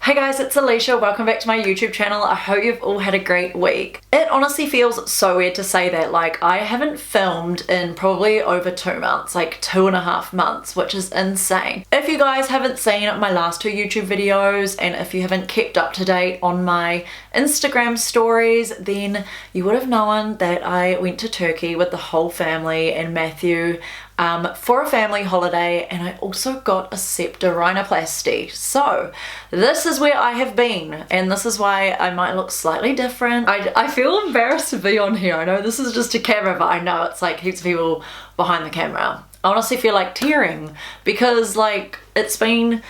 Hey guys, it's Alicia. Welcome back to my YouTube channel. I hope you've all had a great week. It honestly feels so weird to say that. Like, I haven't filmed in probably over 2 months, like 2.5 months, which is insane. If you guys haven't seen my last 2 YouTube videos, and if you haven't kept up to date on my Instagram stories, then you would have known that I went to Turkey with the whole family and Matthew for a family holiday, and I also got a septorhinoplasty. So this is where I have been, and this is why I might look slightly different. I feel embarrassed to be on here. I know this is just a camera, but I know it's like heaps of people behind the camera. I honestly feel like tearing because like it's been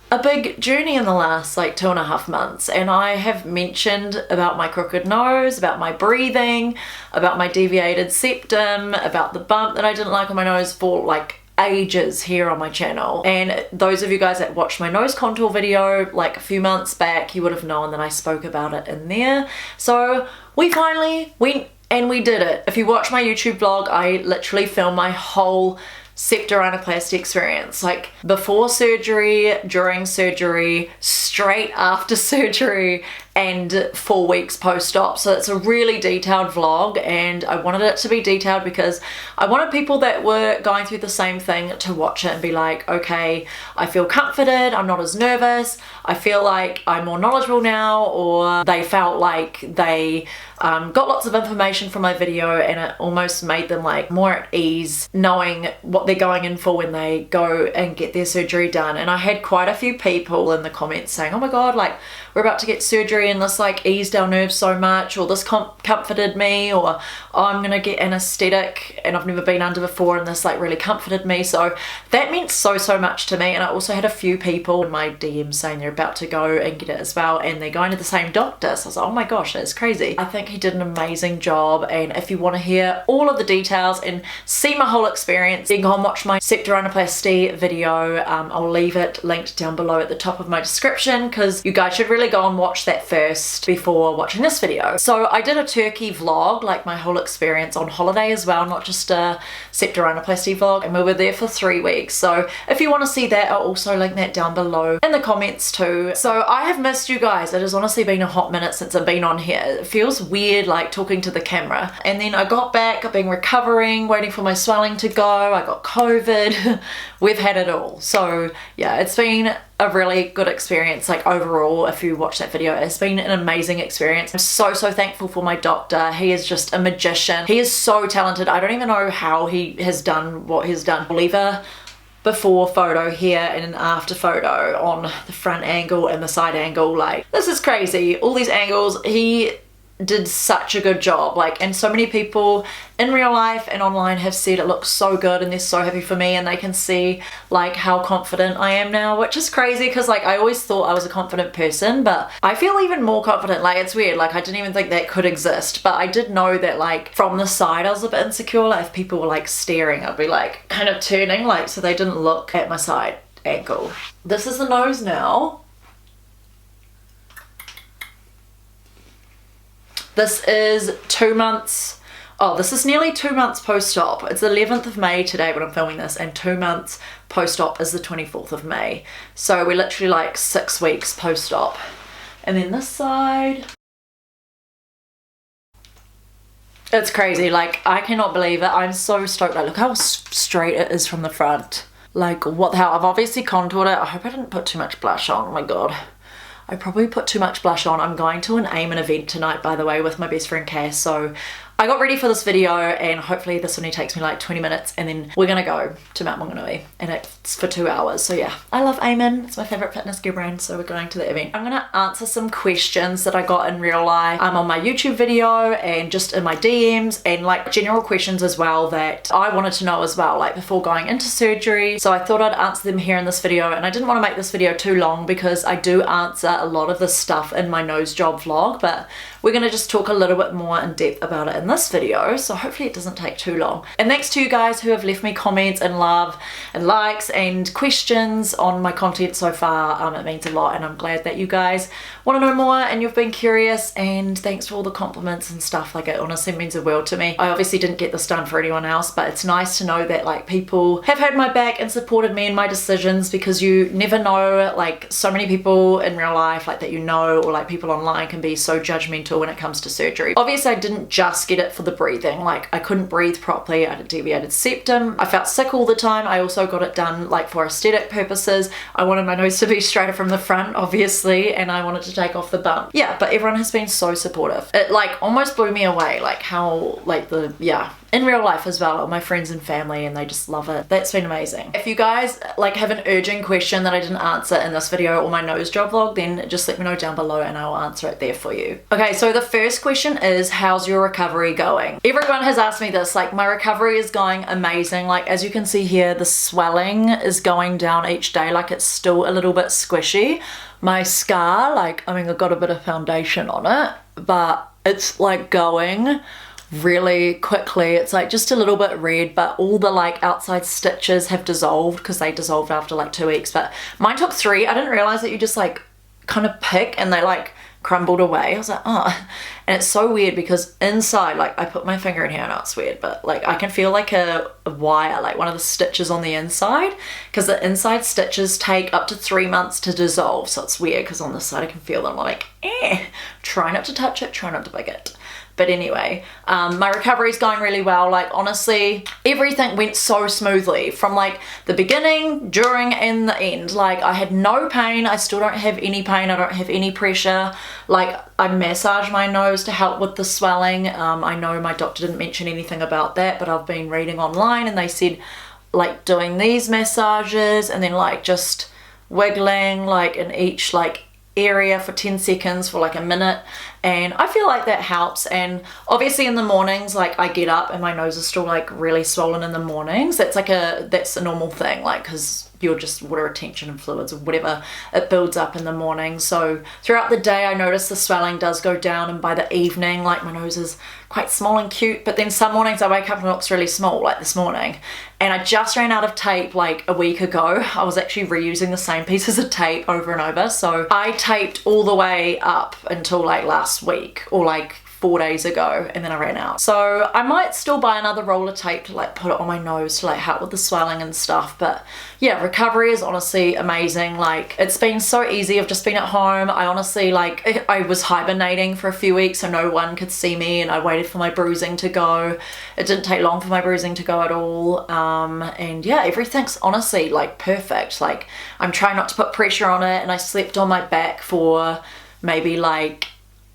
a big journey in the last like 2.5 months, and I have mentioned about my crooked nose, about my breathing, about my deviated septum, about the bump that I didn't like on my nose for like ages here on my channel. And those of you guys that watched my nose contour video like a few months back, you would have known that I spoke about it in there. So we finally went and we did it. If you watch my YouTube vlog, I literally filmed my whole septorhinoplasty experience, like before surgery, during surgery, straight after surgery, and 4 weeks post-op. So it's a really detailed vlog, and I wanted it to be detailed because I wanted people that were going through the same thing to watch it and be like, okay, I feel comforted, I'm not as nervous, I feel like I'm more knowledgeable now, or they felt like they got lots of information from my video and it almost made them like more at ease knowing what they're going in for when they go and get their surgery done. And I had quite a few people in the comments saying, oh my god, like we're about to get surgery and this like eased our nerves so much, or this comforted me, or oh, I'm gonna get anesthetic and I've never been under before and this like really comforted me. So that meant so much to me. And I also had a few people in my DMs saying they're about to go and get it as well, and they're going to the same doctor. So I was like, oh my gosh, that's crazy. I think he did an amazing job, and if you want to hear all of the details and see my whole experience, then go and watch my septorhinoplasty video. I'll leave it linked down below at the top of my description, because you guys should really go and watch that first before watching this video. So I did a Turkey vlog, like my whole experience on holiday as well, not just a septorhinoplasty vlog, and we were there for 3 weeks. So if you want to see that, I'll also link that down below in the comments too. So I have missed you guys. It has honestly been a hot minute since I've been on here. It feels weird like talking to the camera. And then I got back, I've been recovering, waiting for my swelling to go, I got COVID. We've had it all. So yeah, it's been a really good experience. Like overall, if you watch that video, it's been an amazing experience. I'm so thankful for my doctor. He is just a magician. He is so talented. I don't even know how he has done what he's done. I'll leave a before photo here and an after photo on the front angle and the side angle. Like, this is crazy. All these angles, he did such a good job. Like, and so many people in real life and online have said it looks so good, and they're so happy for me, and they can see like how confident I am now, which is crazy because like I always thought I was a confident person, but I feel even more confident. Like, it's weird, like I didn't even think that could exist, but I did know that like from the side I was a bit insecure. Like if people were like staring, I'd be like kind of turning like so they didn't look at my side ankle. This is the nose now. This is 2 months, oh, this is nearly 2 months post-op. It's the 11th of May today when I'm filming this, and 2 months post-op is the 24th of May. So we're literally like 6 weeks post-op. And then this side. It's crazy, like I cannot believe it. I'm so stoked. Like, look how straight it is from the front. Like, what the hell? I've obviously contoured it. I hope I didn't put too much blush on, oh my god. I probably put too much blush on. I'm going to an E.N.T event tonight, by the way, with my best friend Cass. So I got ready for this video, and hopefully this only takes me like 20 minutes, and then we're gonna go to Mount Maunganui, and it's for 2 hours. So yeah, I love E.N.T. It's my favorite fitness gear brand, so we're going to the event. I'm gonna answer some questions that I got in real life on my YouTube video and just in my DMs, and like general questions as well that I wanted to know as well, like before going into surgery. So I thought I'd answer them here in this video, and I didn't want to make this video too long because I do answer a lot of this stuff in my nose job vlog, but we're gonna just talk a little bit more in depth about it in in this video, so hopefully it doesn't take too long. And thanks to you guys who have left me comments and love and likes and questions on my content so far. It means a lot, and I'm glad that you guys want to know more and you've been curious, and thanks for all the compliments and stuff. Like, it honestly means a world to me. I obviously didn't get this done for anyone else, but it's nice to know that like people have had my back and supported me in my decisions, because you never know, like so many people in real life like that you know, or like people online can be so judgmental when it comes to surgery. Obviously I didn't just get it for the breathing, like I couldn't breathe properly, I had a deviated septum, I felt sick all the time. I also got it done like for aesthetic purposes. I wanted my nose to be straighter from the front obviously, and I wanted to take off the bump. Yeah, but everyone has been so supportive. It like almost blew me away, like how like in real life as well, my friends and family, and they just love it. That's been amazing. If you guys like have an urgent question that I didn't answer in this video or my nose job vlog, then just let me know down below and I'll answer it there for you. Okay, so the first question is, how's your recovery going? Everyone has asked me this. Like, my recovery is going amazing. Like, as you can see here, the swelling is going down each day. Like, it's still a little bit squishy. My scar, like, I mean, I've got a bit of foundation on it, but it's like going really quickly. It's like just a little bit red, but all the like outside stitches have dissolved, because they dissolved after like 2 weeks, but mine took 3. I didn't realize that you just like kind of pick and they like crumbled away. I was like, oh. And it's so weird because inside, like I put my finger in here, I know it's weird, but like I can feel like a wire, like one of the stitches on the inside, because the inside stitches take up to 3 months to dissolve. So it's weird because on this side I can feel them. I'm like, try not to touch it, try not to bug it. But anyway, my recovery is going really well. Like, honestly, everything went so smoothly from like the beginning, during, and the end. Like, I had no pain. I still don't have any pain. I don't have any pressure. Like, I massage my nose to help with the swelling. I know my doctor didn't mention anything about that, but I've been reading online and they said like doing these massages and then like just wiggling like in each like area for 10 seconds for like a minute, and I feel like that helps. And obviously in the mornings, like I get up and my nose is still like really swollen in the mornings. That's a normal thing, like because you're just water retention and fluids or whatever, it builds up in the morning. So throughout the day I notice the swelling does go down, and by the evening like my nose is quite small and cute. But then some mornings I wake up and it looks really small, like this morning. And I just ran out of tape like a week ago. I was actually reusing the same pieces of tape over and over, so I taped all the way up until like last week or like 4 days ago, and then I ran out. So I might still buy another roll of tape to like put it on my nose to like help with the swelling and stuff. But yeah, recovery is honestly amazing. Like, it's been so easy. I've just been at home. I honestly like, I was hibernating for a few weeks so no one could see me, and I waited for my bruising to go. It didn't take long for my bruising to go at all. And yeah, everything's honestly like perfect. Like, I'm trying not to put pressure on it, and I slept on my back for maybe like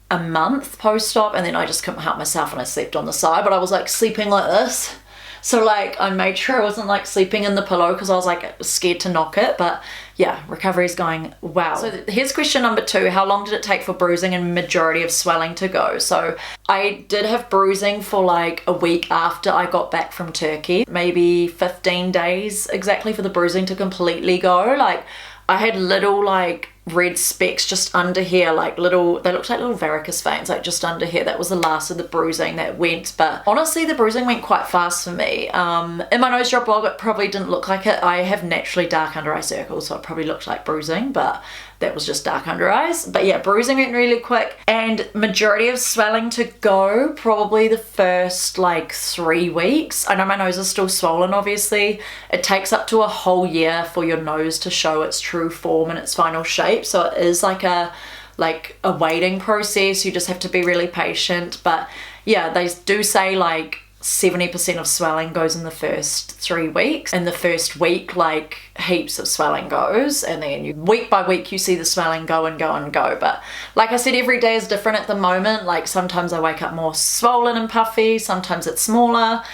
a month post-op, and then I just couldn't help myself and I slept on the side, but I was like sleeping like this. So like I made sure I wasn't like sleeping in the pillow because I was like scared to knock it. But yeah, recovery is going well. So here's question number 2. How long did it take for bruising and majority of swelling to go? So I did have bruising for like a week after I got back from Turkey, maybe 15 days exactly for the bruising to completely go. Like, I had little like red specks just under here, like little, they looked like little varicose veins, like just under here. That was the last of the bruising that went. But honestly, the bruising went quite fast for me. In my nose job vlog, it probably didn't look like it. I have naturally dark under eye circles, so it probably looked like bruising, but that was just dark under eyes. But yeah, bruising went really quick, and majority of swelling to go probably the first like 3 weeks. I know my nose is still swollen, obviously. It takes up to a whole year for your nose to show its true form and its final shape. So it is like a waiting process. You just have to be really patient. But yeah, they do say like 70% of swelling goes in the first 3 weeks. In the first week, like heaps of swelling goes, and then week by week you see the swelling go and go and go. But like I said, every day is different at the moment. Like sometimes I wake up more swollen and puffy, sometimes it's smaller.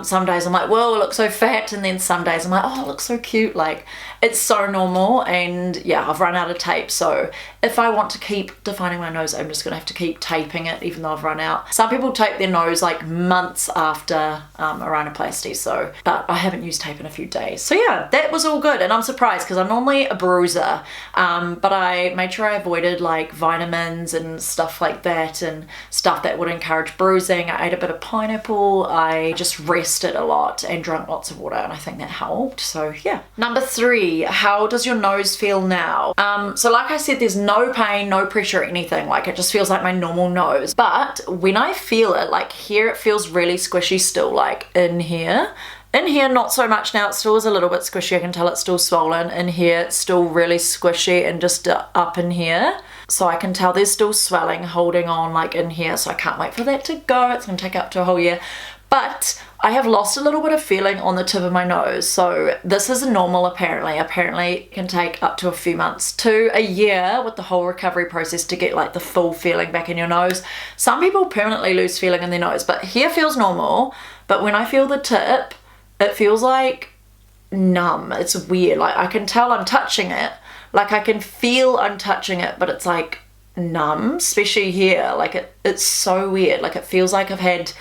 Some days I'm like, whoa, it looks so fat, and then some days I'm like, oh, it looks so cute. Like, it's so normal. And yeah, I've run out of tape, so if I want to keep defining my nose, I'm just gonna have to keep taping it even though I've run out. Some people tape their nose like months after a rhinoplasty, so, but I haven't used tape in a few days. So yeah, that was all all good, and I'm surprised because I'm normally a bruiser, but I made sure I avoided like vitamins and stuff like that and stuff that would encourage bruising. I ate a bit of pineapple, I just rested a lot and drank lots of water, and I think that helped. So yeah. Number 3, how does your nose feel now? So like I said, there's no pain, no pressure or anything, like it just feels like my normal nose. But when I feel it, like here it feels really squishy still, like in here. In here, not so much now. It still is a little bit squishy. I can tell it's still swollen. In here, it's still really squishy and just up in here. So I can tell there's still swelling holding on like in here. So I can't wait for that to go. It's going to take up to a whole year. But I have lost a little bit of feeling on the tip of my nose. So this is normal apparently. Apparently it can take up to a few months to a year with the whole recovery process to get like the full feeling back in your nose. Some people permanently lose feeling in their nose, but here feels normal. But when I feel the tip, it feels like numb. It's weird. Like I can tell I'm touching it. Like I can feel I'm touching it, but it's like numb, especially here. Like it's so weird. Like it feels like I've had,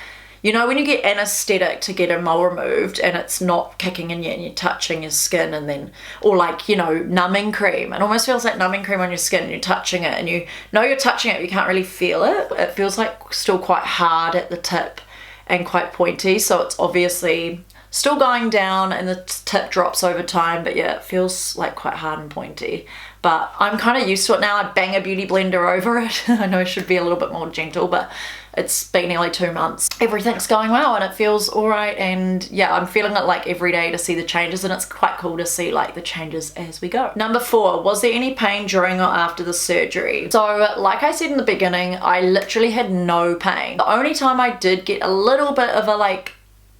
you know, when you get anesthetic to get a mole removed and it's not kicking in yet and you're touching your skin, and then, or like, you know, numbing cream. It almost feels like numbing cream on your skin and you're touching it and you know you're touching it, but you can't really feel it. It feels like still quite hard at the tip and quite pointy. So it's obviously still going down and the tip drops over time, but yeah, it feels like quite hard and pointy. But I'm kind of used to it now. I bang a beauty blender over it. I know I should be a little bit more gentle, but it's been nearly 2 months. Everything's going well and it feels all right, and yeah, I'm feeling it like every day to see the changes, and it's quite cool to see like the changes as we go. Number 4, was there any pain during or after the surgery? So like I said in the beginning, I literally had no pain. The only time I did get a little bit of a like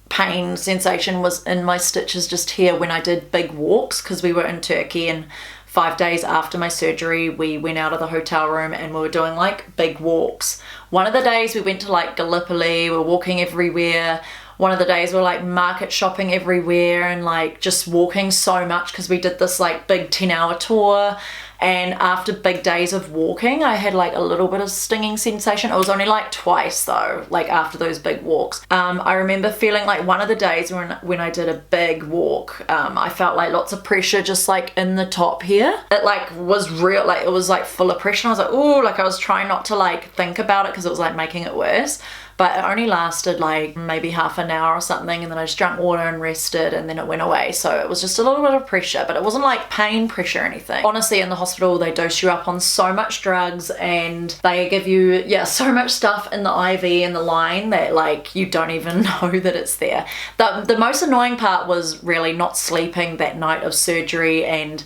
pain sensation was in my stitches just here when I did big walks, because we were in Turkey and 5 days after my surgery we went out of the hotel room and we were doing like big walks. One of the days we went to like Gallipoli, we were walking everywhere. One of the days we were like market shopping everywhere and like just walking so much because we did this like big 10-hour tour. And after big days of walking, I had like a little bit of stinging sensation. It was only like twice though, like after those big walks. I remember feeling like one of the days when I did a big walk, I felt like lots of pressure just like in the top here. It like was real, like it was like full of pressure. And I was like, ooh, like I was trying not to like think about it because it was like making it worse. But it only lasted like maybe half an hour or something, and then I just drank water and rested, and then it went away. So it was just a little bit of pressure, but it wasn't like pain pressure or anything. Honestly, in the hospital they dose you up on so much drugs and they give you so much stuff in the IV and the line that like you don't even know that it's there. The most annoying part was really not sleeping that night of surgery and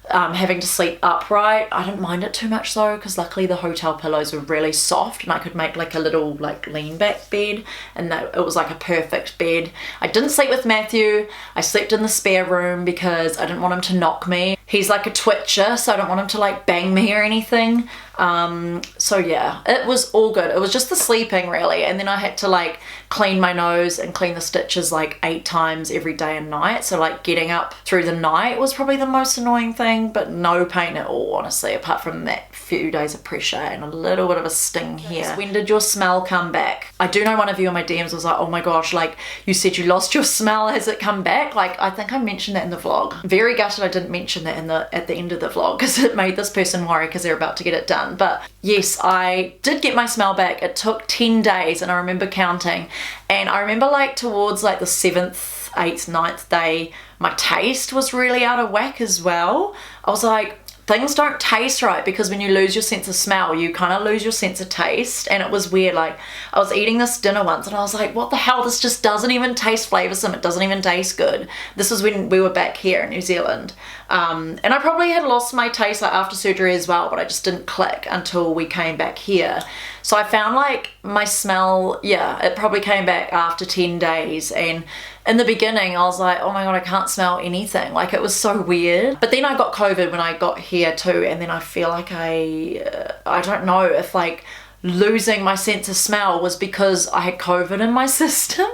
having to sleep upright. I didn't mind it too much though, because luckily the hotel pillows were really soft and I could make like a little like lean back bed, and that it was like a perfect bed. I didn't sleep with Matthew. I slept in the spare room because I didn't want him to knock me. He's like a twitcher, so I don't want him to like bang me or anything. So yeah, it was all good. It was just the sleeping really, and then I had to like clean my nose and clean the stitches like 8 times every day and night. So like getting up through the night was probably the most annoying thing, but no pain at all honestly, apart from that few days of pressure and a little bit of a sting here. When did your smell come back? I do know one of you on my DMs was like, oh my gosh, like you said you lost your smell, has it come back? Like I think I mentioned that in the vlog. Very gutted I didn't mention that at the end of the vlog, because it made this person worry because they're about to get it done. But yes, I did get my smell back. It took 10 days and I remember counting, and I remember like towards like the 7th, 8th, 9th day my taste was really out of whack as well. I was like, things don't taste right, because when you lose your sense of smell you kind of lose your sense of taste. And it was weird, like I was eating this dinner once and I was like, what the hell, this just doesn't even taste flavoursome, it doesn't even taste good. This was when we were back here in New Zealand, and I probably had lost my taste like after surgery as well, but I just didn't click until we came back here. So I found like my smell, it probably came back after 10 days, and in the beginning I was like, oh my god, I can't smell anything. Like it was so weird. But then I got COVID when I got here too, and then I feel like I don't know if like losing my sense of smell was because I had COVID in my system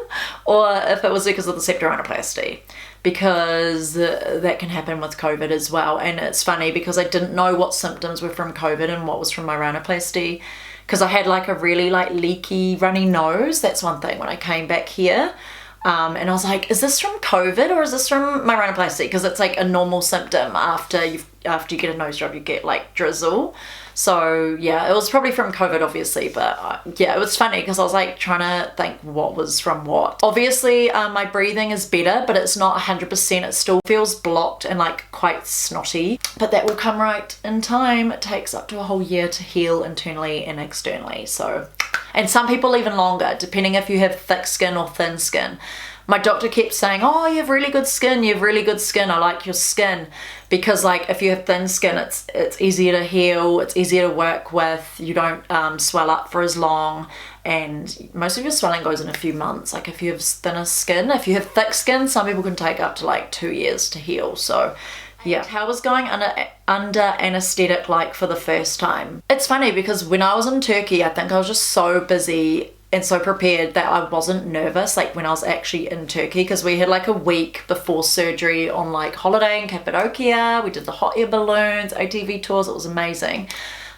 or if it was because of the septorhinoplasty, because that can happen with COVID as well. And it's funny because I didn't know what symptoms were from COVID and what was from my rhinoplasty, because I had like a really like leaky runny nose. That's one thing when I came back here. And I was like, is this from COVID or is this from my rhinoplasty? Because it's like a normal symptom after you get a nose job, you get like drizzle. So yeah, it was probably from COVID obviously, but yeah, it was funny because I was like trying to think what was from what. Obviously my breathing is better, but it's not 100%. It still feels blocked and like quite snotty, but that will come right in time. It takes up to a whole year to heal internally and externally. So, and some people even longer, depending if you have thick skin or thin skin. My doctor kept saying, oh, you have really good skin, you have really good skin, I like your skin. Because like if you have thin skin, it's easier to heal, it's easier to work with, you don't swell up for as long, and most of your swelling goes in a few months. Like if you have thinner skin, if you have thick skin, some people can take up to like 2 years to heal. So yeah, how was going under anesthetic like for the first time? It's funny because when I was in Turkey, I think I was just so busy and so prepared that I wasn't nervous like when I was actually in Turkey, because we had like a week before surgery on like holiday in Cappadocia. We did the hot air balloons, ATV tours, it was amazing.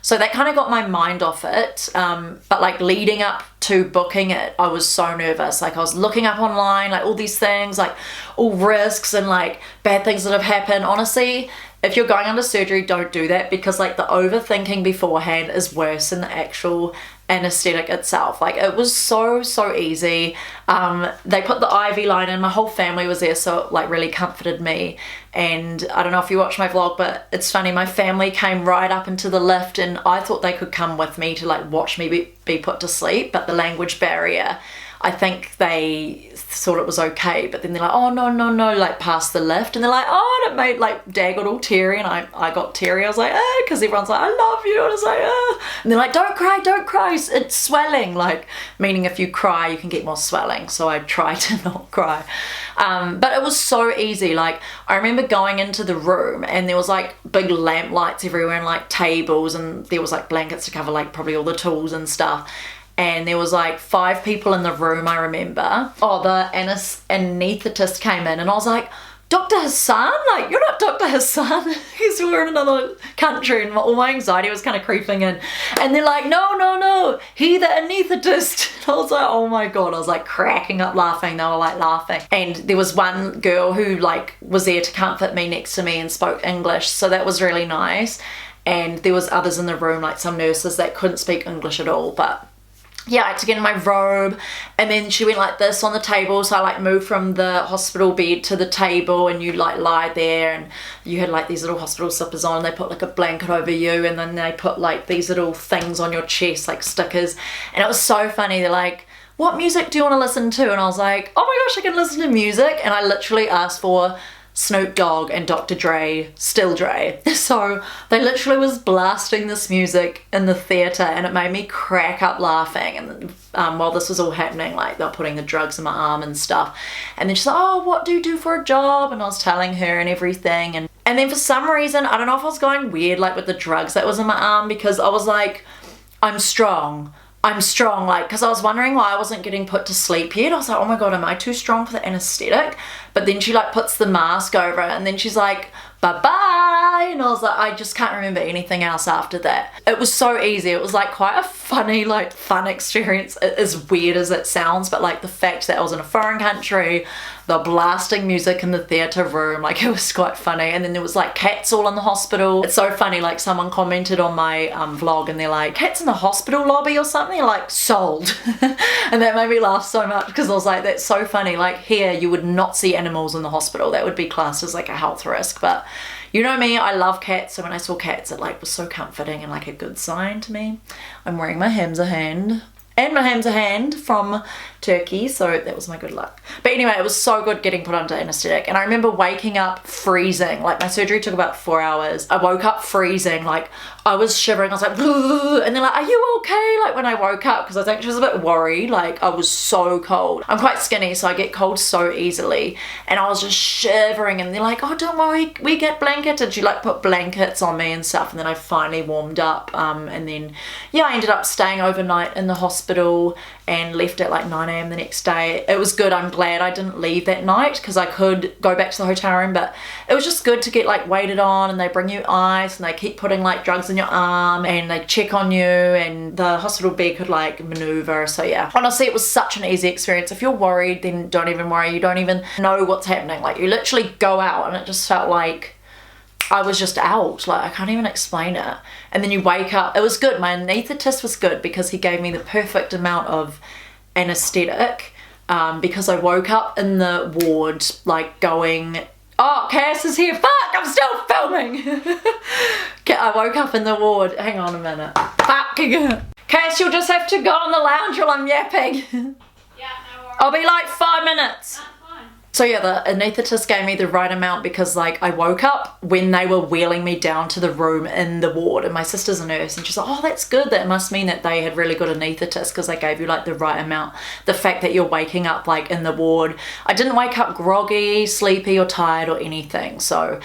So that kind of got my mind off it, but like leading up to booking it, I was so nervous. Like I was looking up online, like all these things, like all risks and like bad things that have happened. Honestly, if you're going under surgery, don't do that, because like the overthinking beforehand is worse than the actual anesthetic itself. Like it was so easy. They put the IV line in, my whole family was there, so it like really comforted me. And I don't know if you watch my vlog, but it's funny, my family came right up into the lift and I thought they could come with me to like watch me be put to sleep, but the language barrier, I think they thought it was okay, but then they're like, oh no, like past the lift, and they're like, oh, and it made like Dad got all teary and I got teary. I was like, because everyone's like, I love you, and I was like, and they're like, don't cry, it's swelling, like meaning if you cry you can get more swelling. So I tried to not cry, but it was so easy. Like I remember going into the room and there was like big lamp lights everywhere and like tables, and there was like blankets to cover like probably all the tools and stuff. And there was like 5 people in the room, I remember. Oh, the anaesthetist came in and I was like, Dr. Hassan? Like, you're not Dr. Hassan. Because we're in another country and all my anxiety was kind of creeping in. And they're like, no, he the anaesthetist. And I was like, oh my God. I was like cracking up laughing. They were like laughing. And there was one girl who like was there to comfort me next to me and spoke English. So that was really nice. And there was others in the room, like some nurses that couldn't speak English at all. But yeah, I had to get in my robe, and then she went like this on the table, so I like moved from the hospital bed to the table, and you like lie there, and you had like these little hospital slippers on, and they put like a blanket over you, and then they put like these little things on your chest, like stickers. And it was so funny. They're like, what music do you want to listen to? And I was like, oh my gosh, I can listen to music. And I literally asked for Snoop Dogg and Dr. Dre, Still Dre. So they literally was blasting this music in the theatre, and it made me crack up laughing. And while this was all happening, like they were putting the drugs in my arm and stuff. And then she's like, oh, what do you do for a job? And I was telling her and everything. And then for some reason, I don't know if I was going weird like with the drugs that was in my arm, because I was like, I'm strong, like, because I was wondering why I wasn't getting put to sleep yet. I was like, oh my God, am I too strong for the anesthetic? But then she like puts the mask over it, and then she's like, bye-bye. And I was like, I just can't remember anything else after that. It was so easy. It was like quite a funny, like fun experience, as weird as it sounds, but like the fact that I was in a foreign country, the blasting music in the theatre room, like it was quite funny. And then there was like cats all in the hospital. It's so funny, like someone commented on my vlog and they're like, cats in the hospital lobby or something, like sold. And that made me laugh so much, because I was like, that's so funny. Like here you would not see animals in the hospital. That would be classed as like a health risk, but you know me, I love cats, so when I saw cats it like was so comforting and like a good sign to me. I'm wearing my Hamza hand, and my Hamza hand from Turkey, so that was my good luck. But anyway, it was so good getting put under anesthetic. And I remember waking up freezing. Like my surgery took about 4 hours. I woke up freezing, like I was shivering. I was like, and they're like, are you okay? Like when I woke up, because I think she was a bit worried, like I was so cold. I'm quite skinny, so I get cold so easily, and I was just shivering. And they're like, oh, don't worry, we get blankets. And she like put blankets on me and stuff, and then I finally warmed up, and then yeah, I ended up staying overnight in the hospital hospital and left at like 9 a.m. the next day. It was good. I'm glad I didn't leave that night because I could go back to the hotel room, but it was just good to get like waited on, and they bring you ice and they keep putting like drugs in your arm and they check on you, and the hospital bed could like maneuver. So yeah, honestly, it was such an easy experience. If you're worried, then don't even worry. You don't even know what's happening. Like you literally go out and it just felt like I was just out. Like I can't even explain it. And then you wake up. It was good. My anaesthetist was good because he gave me the perfect amount of anesthetic, because I woke up in the ward like going, oh, Cass is here, fuck, I'm still filming. I woke up in the ward, hang on a minute, fuck, Cass, you'll just have to go on the lounge while I'm yapping. Yeah, no worries. I'll be like 5 minutes. Fine. So yeah, the anaesthetist gave me the right amount because like I woke up when they were wheeling me down to the room in the ward, and my sister's a nurse and she's like, oh, that's good, that must mean that they had really good anaesthetists because they gave you like the right amount. The fact that you're waking up like in the ward, I didn't wake up groggy, sleepy or tired or anything. So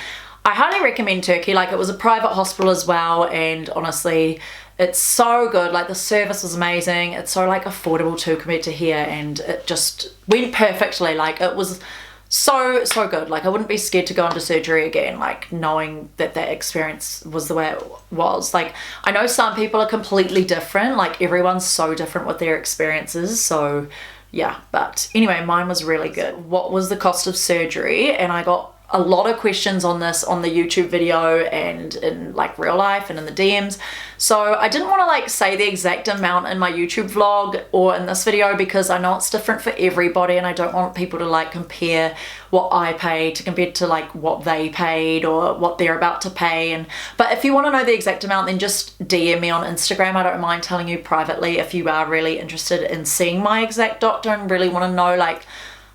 I highly recommend Turkey. Like it was a private hospital as well, and honestly it's so good. Like the service was amazing. It's so like affordable too compared to here, and it just went perfectly. Like it was so good. Like I wouldn't be scared to go into surgery again, like knowing that that experience was the way it was. Like I know some people are completely different, like everyone's so different with their experiences, so yeah. But anyway, mine was really good. What was the cost of surgery? And I got a lot of questions on this on the YouTube video and in like real life and in the DMs. So I didn't want to like say the exact amount in my YouTube vlog or in this video because I know it's different for everybody, and I don't want people to like compare what I paid to compare to like what they paid or what they're about to pay. But if you want to know the exact amount, then just DM me on Instagram. I don't mind telling you privately if you are really interested in seeing my exact doctor and really want to know like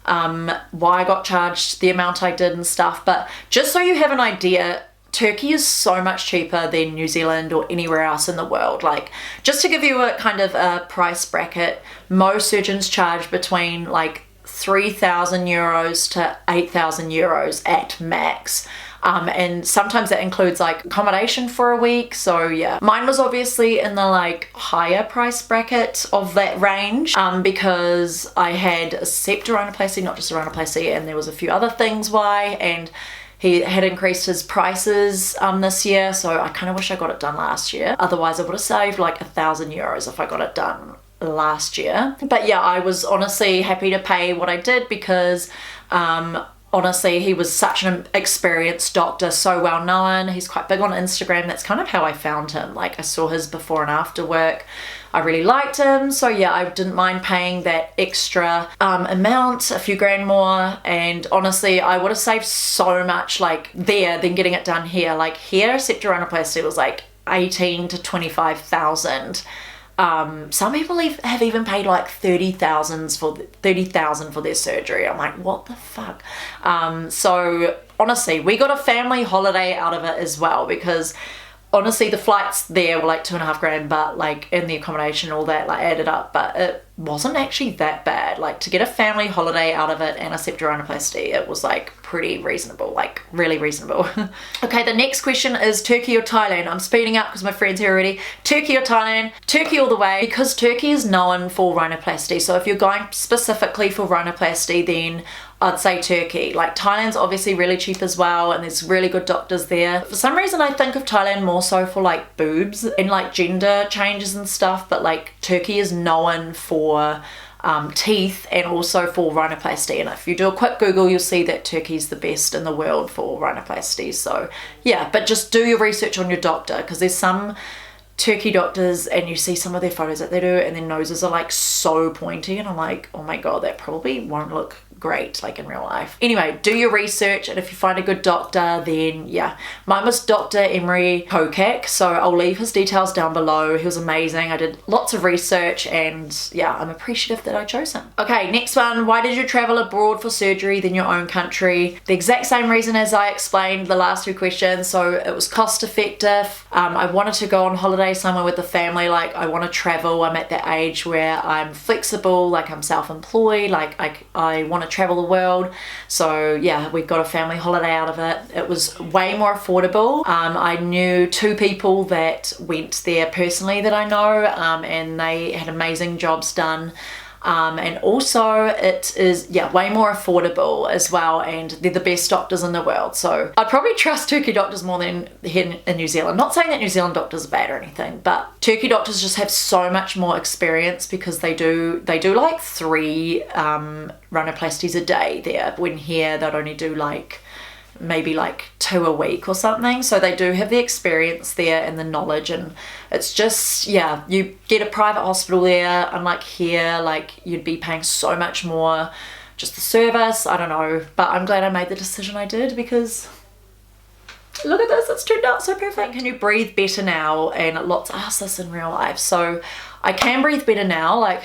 why I got charged the amount I did and stuff. But just so you have an idea, Turkey is so much cheaper than New Zealand or anywhere else in the world. Like just to give you a kind of a price bracket, most surgeons charge between like 3,000 euros to 8,000 euros at max. And sometimes that includes like accommodation for a week. So yeah, mine was obviously in the like higher price bracket of that range, because I had a septorhinoplasty, not just a rhinoplasty, and there was a few other things why, and he had increased his prices this year, so I kind of wish I got it done last year. Otherwise I would have saved like 1,000 euros if I got it done last year. But yeah, I was honestly happy to pay what I did because honestly, he was such an experienced doctor, so well known. He's quite big on Instagram. That's kind of how I found him. Like I saw his before and after work. I really liked him. So yeah, I didn't mind paying that extra amount, a few grand more. And honestly, I would have saved so much like there than getting it done here. Like here, septorhinoplasty was like 18 to 25,000. Some people have even paid like 30,000 for their surgery. I'm like, what the fuck? So honestly, we got a family holiday out of it as well, because honestly the flights there were like 2.5 grand, but like in the accommodation all that like added up, but it wasn't actually that bad. Like to get a family holiday out of it and a septorhinoplasty, it was like pretty reasonable, like really reasonable. Okay, the next question is Turkey or Thailand. I'm speeding up because my friend's here already. Turkey or Thailand? Turkey all the way, because Turkey is known for rhinoplasty. So if you're going specifically for rhinoplasty, then I'd say Turkey. Like Thailand's obviously really cheap as well, and there's really good doctors there. For some reason I think of Thailand more so for like boobs and like gender changes and stuff, but like Turkey is known for teeth and also for rhinoplasty. And if you do a quick Google, you'll see that Turkey's the best in the world for rhinoplasty. So yeah, but just do your research on your doctor, because there's some Turkey doctors and you see some of their photos that they do and their noses are like so pointy, and I'm like, oh my god, that probably won't look great like in real life. Anyway, do your research, and if you find a good doctor, then yeah. Mine was Dr Emre Kocak, so I'll leave his details down below. He was amazing. I did lots of research, and yeah, I'm appreciative that I chose him. Okay, next one. Why did you travel abroad for surgery than your own country? The exact same reason as I explained the last two questions. So it was cost effective. I wanted to go on holiday holiday somewhere with the family, like I want to travel. I'm at that age where I'm flexible, like I'm self-employed, like I want to travel the world. So yeah, we got a family holiday out of it. It was way more affordable. I knew 2 people that went there personally that I know, and they had amazing jobs done. And also it is, yeah, way more affordable as well, and they're the best doctors in the world. So I'd probably trust Turkey doctors more than here in New Zealand. Not saying that New Zealand doctors are bad or anything, but Turkey doctors just have so much more experience because they do like 3 rhinoplasties a day there, when here they'd only do like maybe like 2 a week or something. So they do have the experience there and the knowledge, and it's just, yeah, you get a private hospital there, unlike here, like you'd be paying so much more, just the service, I don't know. But I'm glad I made the decision I did, because look at this, it's turned out so perfect. Can you breathe better now? And lots ask this in real life. So I can breathe better now, like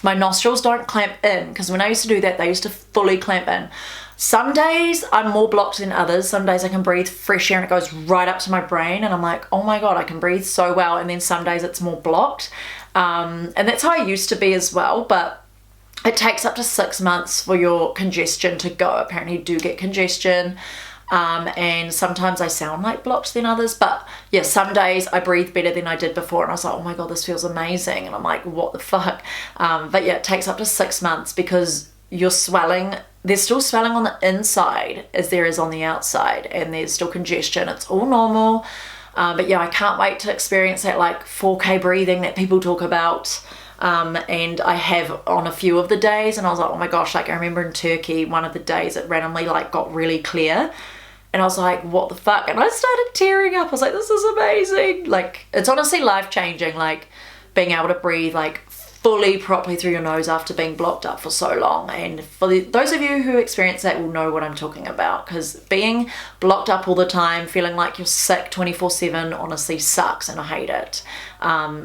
my nostrils don't clamp in, because when I used to do that, they used to fully clamp in. Some days I'm more blocked than others. Some days I can breathe fresh air and it goes right up to my brain, and I'm like, oh my God, I can breathe so well. And then some days it's more blocked. And that's how I used to be as well. But it takes up to 6 months for your congestion to go. Apparently you do get congestion. And sometimes I sound like blocked than others, but yeah, some days I breathe better than I did before, and I was like, oh my God, this feels amazing. And I'm like, what the fuck? But yeah, it takes up to 6 months, because you're swelling, there's still swelling on the inside as there is on the outside, and there's still congestion. It's all normal. But yeah, I can't wait to experience that like 4K breathing that people talk about. And I have on a few of the days, and I was like, oh my gosh, like I remember in Turkey, one of the days it randomly like got really clear, and I was like, what the fuck? And I started tearing up. I was like, this is amazing. Like, it's honestly life-changing, like being able to breathe like fully properly through your nose after being blocked up for so long. And for those of you who experience that will know what I'm talking about, because being blocked up all the time, feeling like you're sick 24/7 honestly sucks, and I hate it.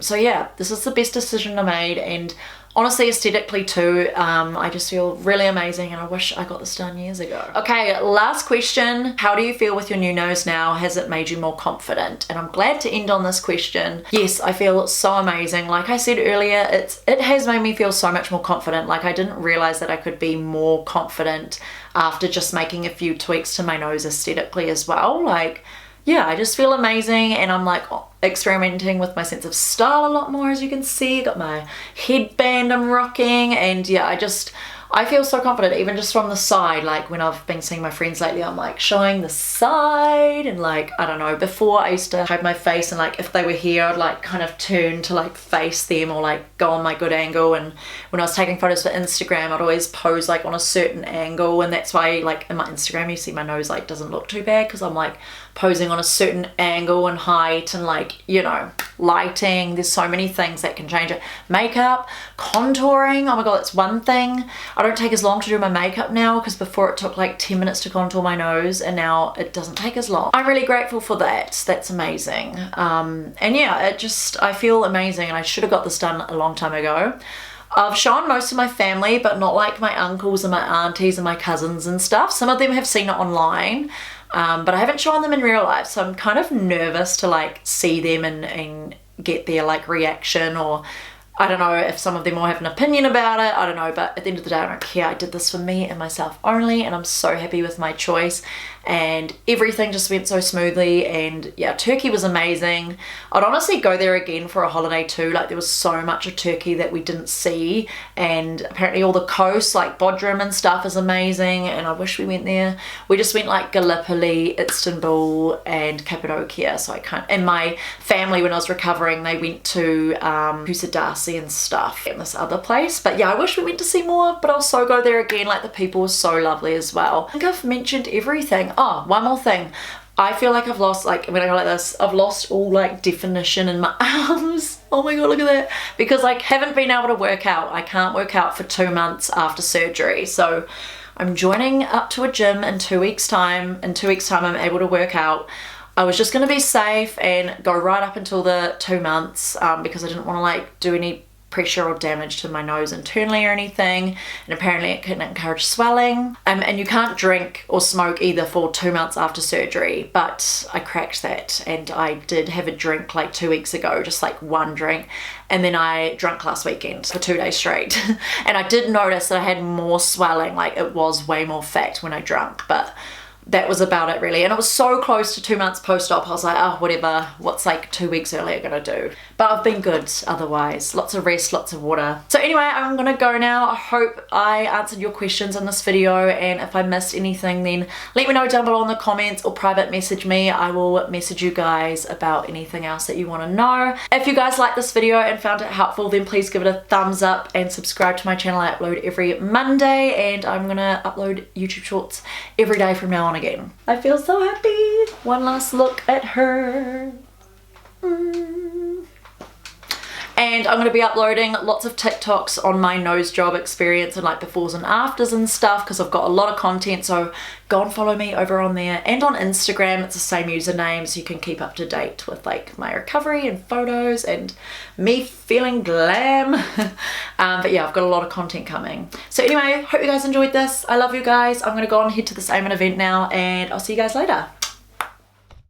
So yeah, this is the best decision I made, and honestly, aesthetically too, I just feel really amazing, and I wish I got this done years ago. Okay, last question. How do you feel with your new nose now? Has it made you more confident? And I'm glad to end on this question. Yes, I feel so amazing. Like I said earlier, it has made me feel so much more confident. Like I didn't realize that I could be more confident after just making a few tweaks to my nose aesthetically as well. Like, yeah, I just feel amazing, and I'm like experimenting with my sense of style a lot more, as you can see. Got my headband I'm rocking, and yeah, I feel so confident even just from the side. Like when I've been seeing my friends lately, I'm like showing the side, and like, I don't know, before I used to hide my face, and like if they were here I'd like kind of turn to like face them, or like go on my good angle. And when I was taking photos for Instagram, I'd always pose like on a certain angle, and that's why like in my Instagram you see my nose like doesn't look too bad, because I'm like posing on a certain angle and height, and like, you know, lighting. There's so many things that can change it. Makeup, contouring, oh my God, that's one thing. I don't take as long to do my makeup now, because before it took like 10 minutes to contour my nose, and now it doesn't take as long. I'm really grateful for that. That's amazing. And yeah, I feel amazing, and I should have got this done a long time ago. I've shown most of my family, but not like my uncles and my aunties and my cousins and stuff. Some of them have seen it online, but I haven't shown them in real life, so I'm kind of nervous to like see them and get their like reaction, or I don't know if some of them will have an opinion about it, I don't know, but at the end of the day I don't care. I did this for me and myself only, and I'm so happy with my choice, and everything just went so smoothly. And yeah, Turkey was amazing. I'd honestly go there again for a holiday too. Like there was so much of Turkey that we didn't see, and apparently all the coast like Bodrum and stuff is amazing, and I wish we went there. We just went like Gallipoli, Istanbul and Cappadocia, so I can't. And my family, when I was recovering, they went to Kusadasi and stuff in this other place. But yeah, I wish we went to see more, but I'll so go there again. Like the people were so lovely as well. I think I've mentioned everything. Oh, one more thing. I feel like I've lost, like when I go like this, I've lost all like definition in my arms. Oh my God, look at that. Because I haven't been able to work out. I can't work out for 2 months after surgery. So I'm joining up to a gym in 2 weeks time. In 2 weeks time I'm able to work out. I was just going to be safe and go right up until the 2 months, because I didn't want to like do any pressure or damage to my nose internally or anything, and apparently it can encourage swelling. And you can't drink or smoke either for 2 months after surgery, but I cracked that and I did have a drink like 2 weeks ago, just like one drink, and then I drank last weekend for 2 days straight. And I did notice that I had more swelling, like it was way more fat when I drank, but that was about it really. And it was so close to 2 months post-op, I was like, oh, whatever, what's like 2 weeks earlier gonna do? But I've been good otherwise. Lots of rest, lots of water. So anyway, I'm gonna go now. I hope I answered your questions in this video, and if I missed anything, then let me know down below in the comments or private message me. I will message you guys about anything else that you wanna know. If you guys liked this video and found it helpful, then please give it a thumbs up and subscribe to my channel. I upload every Monday, and I'm gonna upload YouTube shorts every day from now on again. I feel so happy. One last look at her. And I'm going to be uploading lots of TikToks on my nose job experience and like befores and afters and stuff, because I've got a lot of content, so go and follow me over on there. And on Instagram, it's the same username, so you can keep up to date with like my recovery and photos and me feeling glam. But yeah, I've got a lot of content coming. So anyway, hope you guys enjoyed this. I love you guys. I'm going to go and head to this Amen event now, and I'll see you guys later.